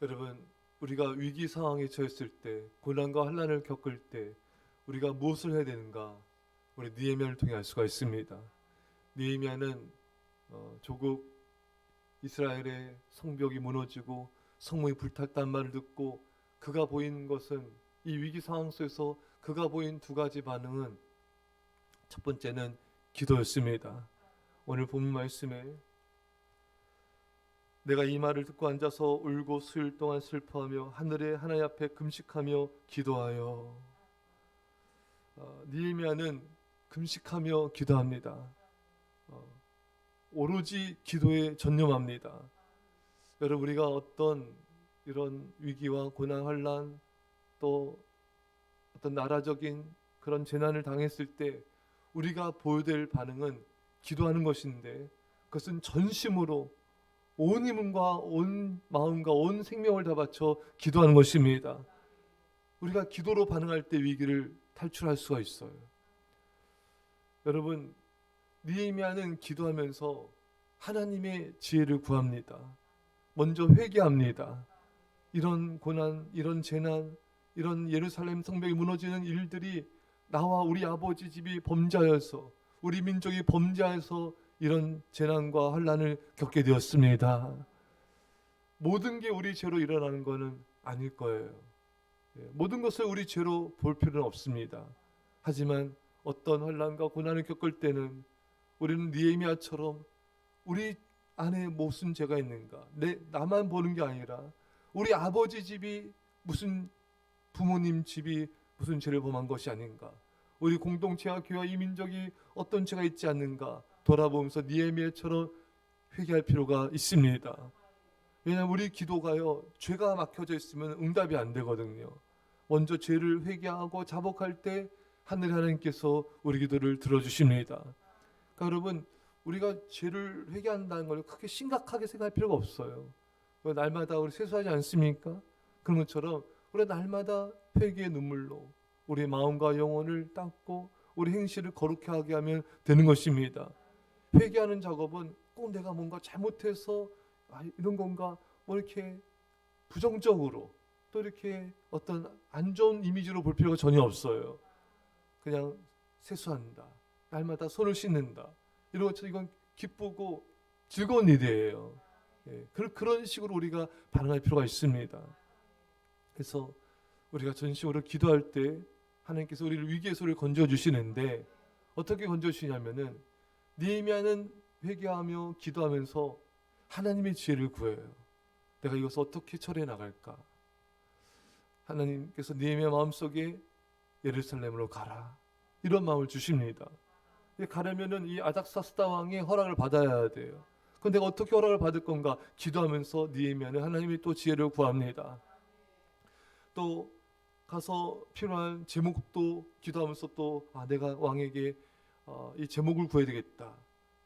여러분, 우리가 위기 상황에 처했을 때, 고난과 환난을 겪을 때 우리가 무엇을 해야 되는가? 우리 느헤미야를 통해 알 수가 있습니다. 느헤미야는 조국 이스라엘의 성벽이 무너지고 성문이 불탔다는 말을 듣고 그가 보인 것은, 이 위기 상황 속에서 그가 보인 두 가지 반응은, 첫 번째는 기도였습니다. 오늘 본문 말씀에 내가 이 말을 듣고 앉아서 울고 수일 동안 슬퍼하며 하늘의 하나님 앞에 금식하며 기도하여. 느헤미야는 금식하며 기도합니다. 오로지 기도에 전념합니다. 여러분, 우리가 어떤 이런 위기와 고난, 환난, 또 어떤 나라적인 그런 재난을 당했을 때 우리가 보여야 될 반응은 기도하는 것인데, 그것은 전심으로 온 힘과 온 마음과 온 생명을 다 바쳐 기도하는 것입니다. 우리가 기도로 반응할 때 위기를 탈출할 수가 있어요. 여러분, 느헤미야는 기도하면서 하나님의 지혜를 구합니다. 먼저 회개합니다. 이런 고난, 이런 재난, 이런 예루살렘 성벽이 무너지는 일들이 나와 우리 아버지 집이 범죄하여서, 우리 민족이 범죄하여서 이런 재난과 환난을 겪게 되었습니다. 모든 게 우리 죄로 일어나는 것은 아닐 거예요. 모든 것을 우리 죄로 볼 필요는 없습니다. 하지만 어떤 환난과 고난을 겪을 때는 우리는 느헤미야처럼 우리 안에 무슨 죄가 있는가, 나만 보는 게 아니라 우리 아버지 집이, 무슨 부모님 집이 무슨 죄를 범한 것이 아닌가, 우리 공동체와 교회와 이 민족이 어떤 죄가 있지 않는가 돌아보면서 느헤미야처럼 회개할 필요가 있습니다. 왜냐하면 우리 기도가요, 죄가 막혀져 있으면 응답이 안 되거든요. 먼저 죄를 회개하고 자복할 때 하늘 하나님께서 우리 기도를 들어주십니다. 그러니까 여러분, 우리가 죄를 회개한다는 걸 크게 심각하게 생각할 필요가 없어요. 날마다 우리 세수하지 않습니까? 그런 것처럼 우리 날마다 회개의 눈물로 우리 마음과 영혼을 닦고 우리 행실을 거룩하게 하게 하면 되는 것입니다. 회개하는 작업은 꼭 내가 뭔가 잘못해서 이런 건가, 뭐 이렇게 부정적으로 또 이렇게 어떤 안 좋은 이미지로 볼 필요가 전혀 없어요. 그냥 세수한다, 날마다 손을 씻는다, 이런 것처럼 이건 기쁘고 즐거운 일이에요. 그런 식으로 우리가 반응할 필요가 있습니다. 그래서 우리가 전심으로 기도할 때 하나님께서 우리를 위기에서 우리를 건져주시는데, 어떻게 건져주시냐면은 느헤미야는 회개하며 기도하면서 하나님의 지혜를 구해요. 내가 이것을 어떻게 처리해 나갈까? 하나님께서 느헤미야 마음속에 예루살렘으로 가라, 이런 마음을 주십니다. 가려면은 이 아닥사스다 왕의 허락을 받아야 돼요. 그럼 내가 어떻게 허락을 받을 건가? 기도하면서 느헤미야는 하나님의 또 지혜를 구합니다. 또 가서 필요한 제목도 기도하면서 또 내가 왕에게 이 제목을 구해야 되겠다.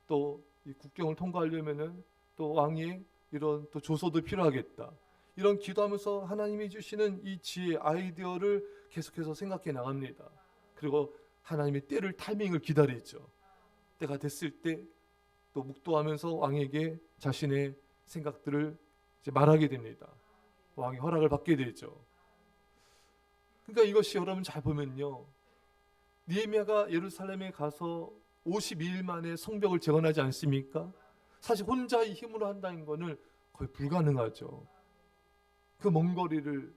또 이 국경을 통과하려면은 또 왕의 이런 또 조서도 필요하겠다. 이런 기도하면서 하나님이 주시는 이 지혜, 아이디어를 계속해서 생각해 나갑니다. 그리고 하나님의 때를, 타이밍을 기다리죠. 때가 됐을 때 또 묵도하면서 왕에게 자신의 생각들을 이제 말하게 됩니다. 왕의 허락을 받게 되죠. 그러니까 이것이 여러분 잘 보면요, 느헤미야가 예루살렘에 가서 52일 만에 성벽을 재건하지 않습니까? 사실 혼자의 힘으로 한다는 것은 거의 불가능하죠. 그 먼 거리를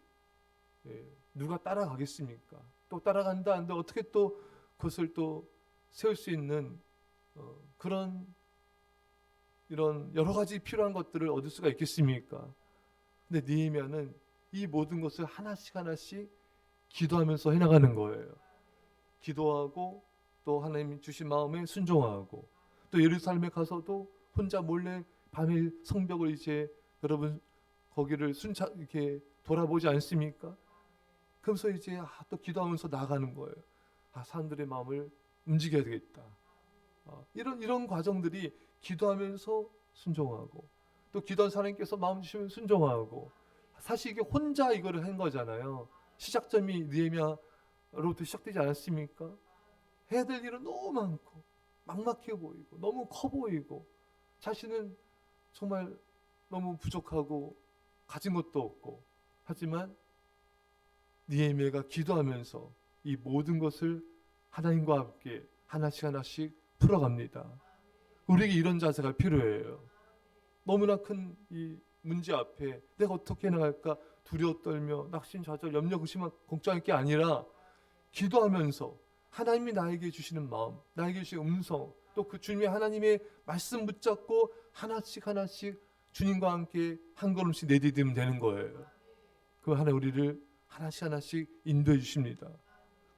누가 따라가겠습니까? 또 따라간다 한데 어떻게 또 그것을 또 세울 수 있는 그런 이런 여러 가지 필요한 것들을 얻을 수가 있겠습니까? 근데 느헤미야는 이 모든 것을 하나씩 하나씩 기도하면서 해나가는 거예요. 기도하고 또 하나님 주신 마음에 순종하고, 또 예루살렘에 가서도 혼자 몰래 밤에 성벽을 이제 여러분 거기를 이렇게 돌아보지 않습니까? 그러면서 이제 또 기도하면서 나가는 거예요. 사람들의 마음을 움직여야 되겠다. 이런 과정들이 기도하면서 순종하고, 또 기도한 사람께서 마음 주시면 순종하고, 사실 이게 혼자 이거를 한 거잖아요. 시작점이 느헤미야로부터 시작되지 않았습니까? 해야 될 일은 너무 많고 막막해 보이고 너무 커 보이고 자신은 정말 너무 부족하고 가진 것도 없고, 하지만 느헤미야가 기도하면서 이 모든 것을 하나님과 함께 하나씩 하나씩 풀어갑니다. 우리에게 이런 자세가 필요해요. 너무나 큰 이 문제 앞에 내가 어떻게 나갈까 두려워 떨며 낙심좌절 염려 근심 걱정할 게 아니라 기도하면서 하나님이 나에게 주시는 마음, 나에게 주시는 음성, 또 그 주님의 하나님의 말씀 붙잡고 하나씩 하나씩 주님과 함께 한 걸음씩 내디디면 되는 거예요. 그 하나님 우리를 하나씩 하나씩 인도해 주십니다.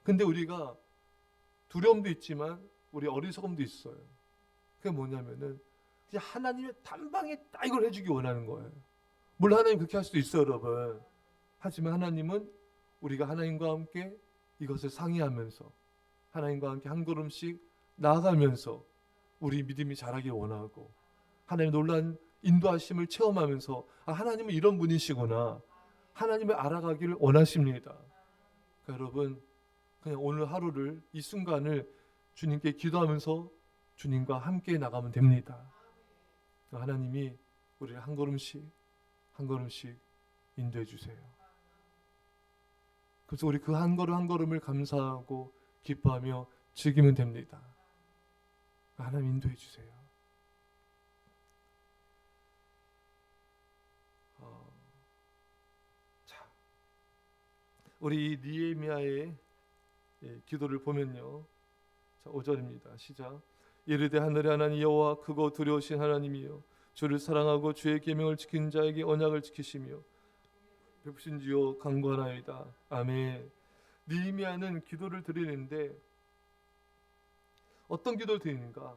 근데 우리가 두려움도 있지만 우리 어리석음도 있어요. 그게 뭐냐면은 그냥 하나님의 단방에 딱 이걸 해주기 원하는 거예요. 물론 하나님 그렇게 할 수도 있어요, 여러분. 하지만 하나님은 우리가 하나님과 함께 이것을 상의하면서 하나님과 함께 한 걸음씩 나아가면서 우리 믿음이 자라길 원하고 하나님의 놀라운 인도하심을 체험하면서 하나님은 이런 분이시구나, 하나님을 알아가기를 원하십니다. 그러니까 여러분, 그냥 오늘 하루를, 이 순간을 주님께 기도하면서 주님과 함께 나가면 됩니다. 하나님이 우리를 한 걸음씩 한 걸음씩 인도해 주세요. 그래서 우리 그 한 걸음 한 걸음을 감사하고 기뻐하며 즐기면 됩니다. 하나님 인도해 주세요. 자, 우리 느헤미야의 기도를 보면요, 자, 5절입니다. 시작. 이르되 하늘의 하나님 여호와 크고 두려우신 하나님이여, 주를 사랑하고 주의 계명을 지킨 자에게 언약을 지키시며 베푸신 주여 간구하나이다. 아멘. 느헤미야는 기도를 드리는데 어떤 기도를 드리는가?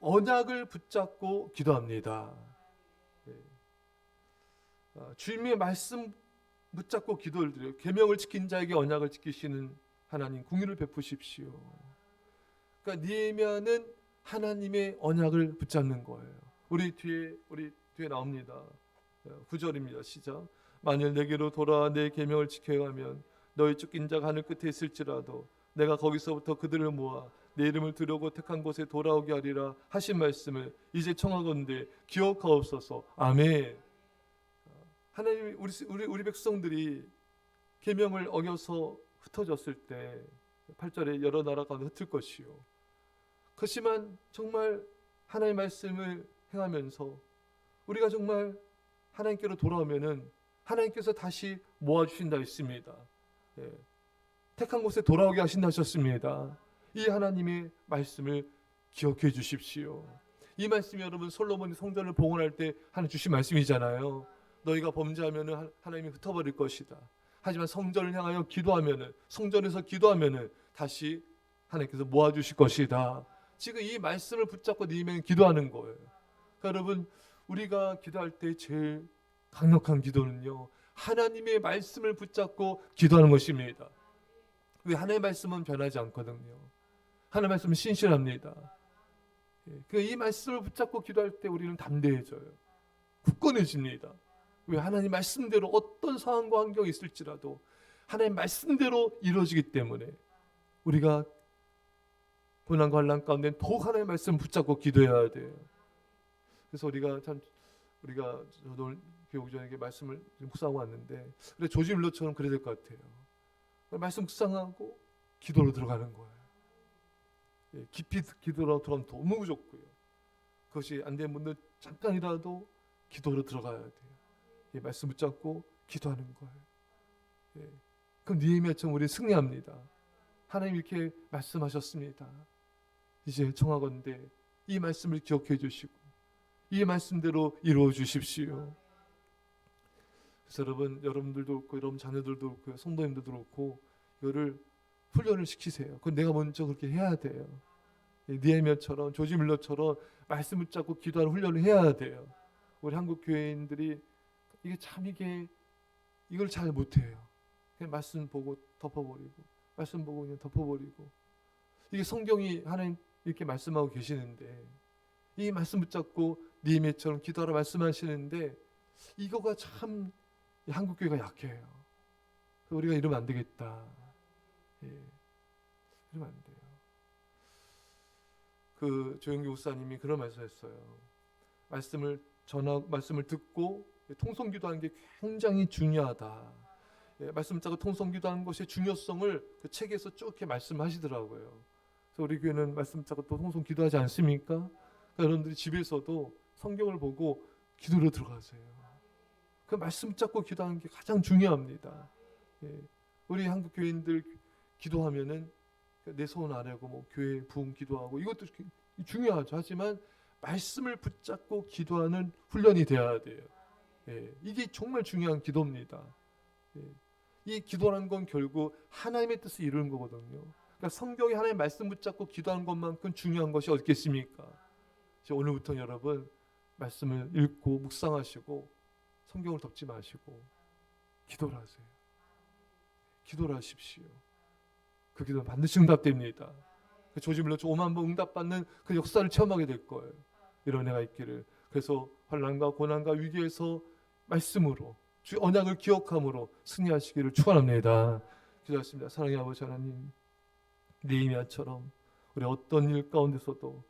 언약을 붙잡고 기도합니다. 주님의 말씀 붙잡고 기도를 드려요. 계명을 지킨 자에게 언약을 지키시는 하나님, 궁유를 베푸십시오. 그러니까 느헤미야는 하나님의 언약을 붙잡는 거예요. 우리 뒤에 나옵니다. 9절입니다. 시작. 만일 내게로 돌아와 내 계명을 지켜가면 너희 쫓긴 자가 하늘 끝에 있을지라도 내가 거기서부터 그들을 모아 내 이름을 두려고 택한 곳에 돌아오게 하리라 하신 말씀을 이제 청하건대 기억하옵소서. 아멘. 하나님이 우리 백성들이 계명을 어겨서 흩어졌을 때 8절에 여러 나라 가운데 흩을 것이요, 그렇지만 정말 하나님의 말씀을 행하면서 우리가 정말 하나님께로 돌아오면은 하나님께서 다시 모아주신다 했습니다. 택한 곳에 돌아오게 하신다 하셨습니다. 이 하나님의 말씀을 기억해 주십시오. 이 말씀이 여러분 솔로몬이 성전을 봉헌할 때 하나님 주신 말씀이잖아요. 너희가 범죄하면은 하나님이 흩어버릴 것이다. 하지만 성전을 향하여 기도하면은, 성전에서 기도하면은 다시 하나님께서 모아주실 것이다. 지금 이 말씀을 붙잡고 느헤미야는 기도하는 거예요. 그러니까 여러분, 우리가 기도할 때 제일 강력한 기도는요, 하나님의 말씀을 붙잡고 기도하는 것입니다. 왜? 하나님의 말씀은 변하지 않거든요. 하나님의 말씀은 신실합니다. 이 말씀을 붙잡고 기도할 때 우리는 담대해져요. 굳건해집니다. 왜? 하나님 말씀대로 어떤 상황과 환경이 있을지라도 하나님 말씀대로 이루어지기 때문에 우리가 고난과 환난 가운데 더욱 하나님의 말씀을 붙잡고 기도해야 돼요. 그래서 우리가 저도 교회 오기 전에 말씀을 묵상하고 왔는데, 그래 조지 밀러처럼 그래야 될 것 같아요. 말씀 묵상하고 기도로 들어가는 거예요. 깊이 기도로 들어가면 너무 좋고요. 그것이 안 되는 분들 잠깐이라도 기도로 들어가야 돼요. 말씀 붙잡고 기도하는 거예요. 그럼 느헤미야처럼 우리 승리합니다. 하나님 이렇게 말씀하셨습니다. 이제 청하건대 이 말씀을 기억해 주시고 이 말씀대로 이루어 주십시오. 그래서 여러분들도 그렇고 여러분 자녀들도 그렇고 성도님들도 그렇고 이거를 훈련을 시키세요. 그건 내가 먼저 그렇게 해야 돼요. 느헤미야처럼 조지 밀러처럼 말씀 붙잡고 기도하는 훈련을 해야 돼요. 우리 한국 교회인들이 이걸 잘 못해요. 그냥 말씀 보고 덮어버리고, 말씀 보고 그냥 덮어버리고. 이게 성경이 하나님 이렇게 말씀하고 계시는데, 이 말씀 붙잡고 느헤미야처럼 기도하라 말씀하시는데, 이거가 참 한국 교회가 약해요. 우리가 이러면 안 되겠다. 이러면 안 돼요. 그 조영기 목사님이 그런 말씀했어요. 말씀을 전하 말씀을 듣고 통성기도하는 게 굉장히 중요하다. 말씀 짜고 통성기도하는 것의 중요성을 그 책에서 쭉 이렇게 말씀하시더라고요. 그래서 우리 교회는 말씀 짜고 또 통성기도하지 않습니까? 그러니까 여러분들이 집에서도 성경을 보고 기도로 들어가세요. 그 말씀 잡고 기도하는 게 가장 중요합니다. 우리 한국 교인들 기도하면은 내 소원 아래고 뭐 교회 부흥 기도하고 이것도 중요하죠. 하지만 말씀을 붙잡고 기도하는 훈련이 되어야 돼요. 이게 정말 중요한 기도입니다. 이 기도라는 건 결국 하나님의 뜻을 이루는 거거든요. 그러니까 성경에 하나님의 말씀 붙잡고 기도하는 것만큼 중요한 것이 어딨겠습니까? 오늘부터 여러분 말씀을 읽고 묵상하시고 성경을 덮지 마시고 기도를 하세요. 기도를 하십시오. 그 기도는 반드시 응답됩니다. 조짐을 넣죠. 5만 번 응답받는 그 역사를 체험하게 될 거예요. 이런 애가 있기를. 그래서 환난과 고난과 위기에서 말씀으로 주 언약을 기억함으로 승리하시기를 축원합니다. 기도하겠습니다. 사랑의 아버지 하나님, 느헤미야처럼 우리 어떤 일 가운데서도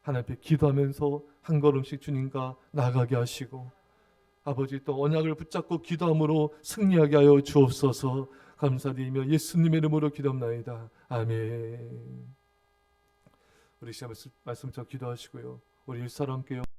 하나님 앞에 기도하면서 한 걸음씩 주님과 나아가게 하시고 아버지 또 언약을 붙잡고 기도함으로 승리하게 하여 주옵소서. 감사드리며 예수님의 이름으로 기도합나이다. 아멘. 우리 시간 말씀 기도하시고요. 우리 일사랑교회